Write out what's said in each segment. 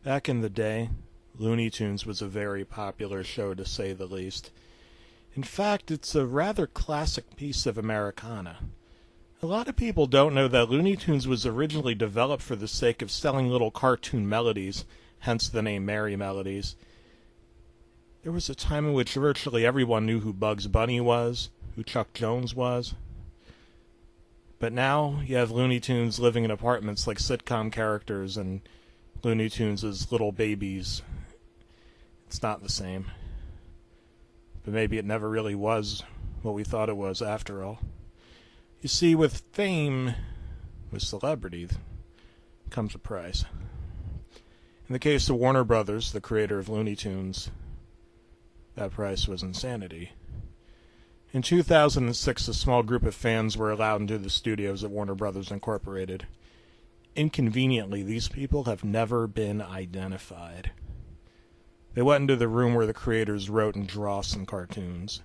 Back in the day, Looney Tunes was a very popular show to say the least. In fact, it's a rather classic piece of Americana. A lot of people don't know that Looney Tunes was originally developed for the sake of selling little cartoon melodies, hence the name Merry Melodies. There was a time in which virtually everyone knew who Bugs Bunny was, who Chuck Jones was. But now you have Looney Tunes living in apartments like sitcom characters and Looney Tunes as little babies. It's not the same. But maybe it never really was what we thought it was after all. You see, with fame, with celebrity, comes a price. In the case of Warner Brothers, the creator of Looney Tunes, that price was insanity. In 2006, a small group of fans were allowed into the studios at Warner Brothers Incorporated. Inconveniently, these people have never been identified. They went into the room where the creators wrote and draw some cartoons.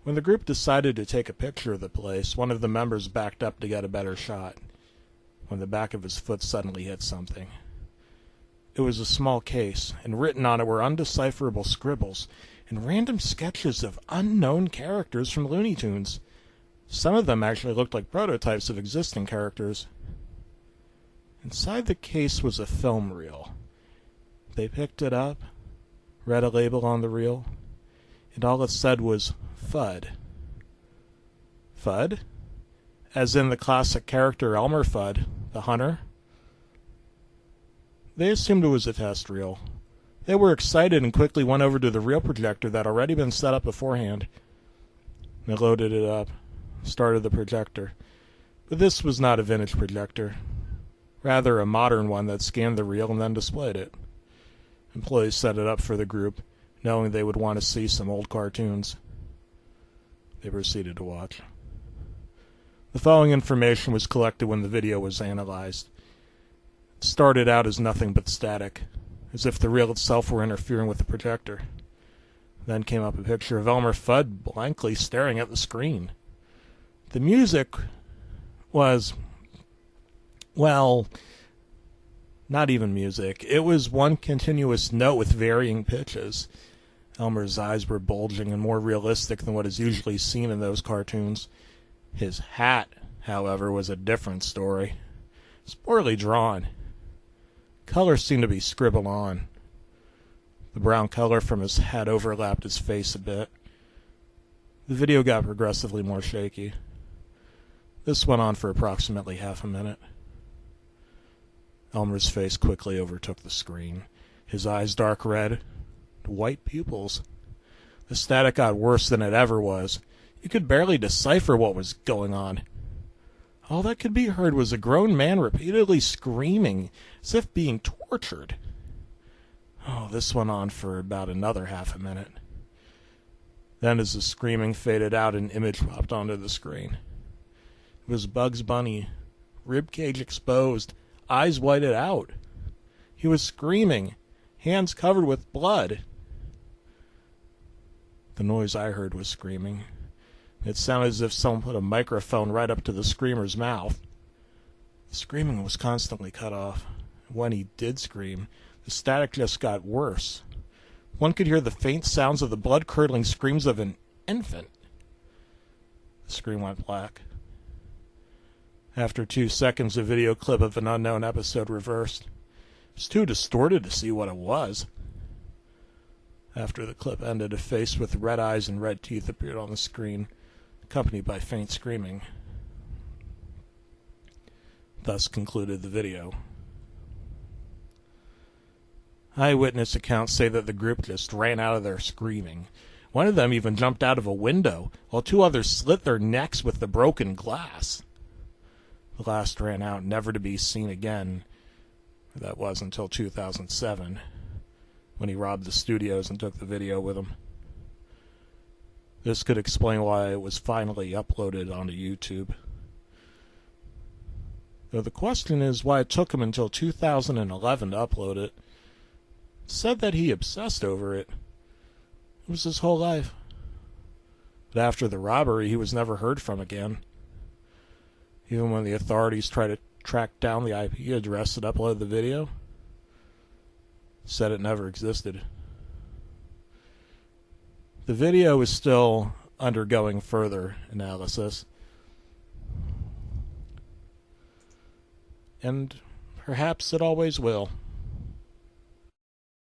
When the group decided to take a picture of the place, one of the members backed up to get a better shot, when the back of his foot suddenly hit something. It was a small case, and written on it were undecipherable scribbles and random sketches of unknown characters from Looney Tunes. Some of them actually looked like prototypes of existing characters. Inside the case was a film reel. They picked it up, read a label on the reel, and all it said was Fudd. Fudd? As in the classic character Elmer Fudd, the hunter? They assumed it was a test reel. They were excited and quickly went over to the reel projector that had already been set up beforehand. They loaded it up, started the projector. But this was not a vintage projector. Rather a modern one that scanned the reel and then displayed it. Employees set it up for the group, knowing they would want to see some old cartoons. They proceeded to watch. The following information was collected when the video was analyzed. It started out as nothing but static, as if the reel itself were interfering with the projector. Then came up a picture of Elmer Fudd blankly staring at the screen. The music was, well, not even music. It was one continuous note with varying pitches. Elmer's eyes were bulging and more realistic than what is usually seen in those cartoons. His hat, however, was a different story. It was poorly drawn. Colors seemed to be scribbled on. The brown color from his hat overlapped his face a bit. The video got progressively more shaky. This went on for approximately half a minute. Elmer's face quickly overtook the screen. His eyes dark red, white pupils. The static got worse than it ever was. You could barely decipher what was going on. All that could be heard was a grown man repeatedly screaming, as if being tortured. Oh, this went on for about another half a minute. Then as the screaming faded out, an image popped onto the screen. It was Bugs Bunny, ribcage exposed, eyes whited out. He was screaming, hands covered with blood. The noise I heard was screaming. It sounded as if someone put a microphone right up to the screamer's mouth. The screaming was constantly cut off. When he did scream, the static just got worse. One could hear the faint sounds of the blood-curdling screams of an infant. The screen went black. After 2 seconds, a video clip of an unknown episode reversed. It was too distorted to see what it was. After the clip ended, a face with red eyes and red teeth appeared on the screen, accompanied by faint screaming. Thus concluded the video. Eyewitness accounts say that the group just ran out of there screaming. One of them even jumped out of a window, while 2 others slit their necks with the broken glass. The last ran out, never to be seen again. That was until 2007, when he robbed the studios and took the video with him. This could explain why it was finally uploaded onto YouTube. Though the question is why it took him until 2011 to upload it. Said that he obsessed over it. It was his whole life. But after the robbery, he was never heard from again. Even when the authorities tried to track down the IP address that uploaded the video, said it never existed. The video is still undergoing further analysis, and perhaps it always will.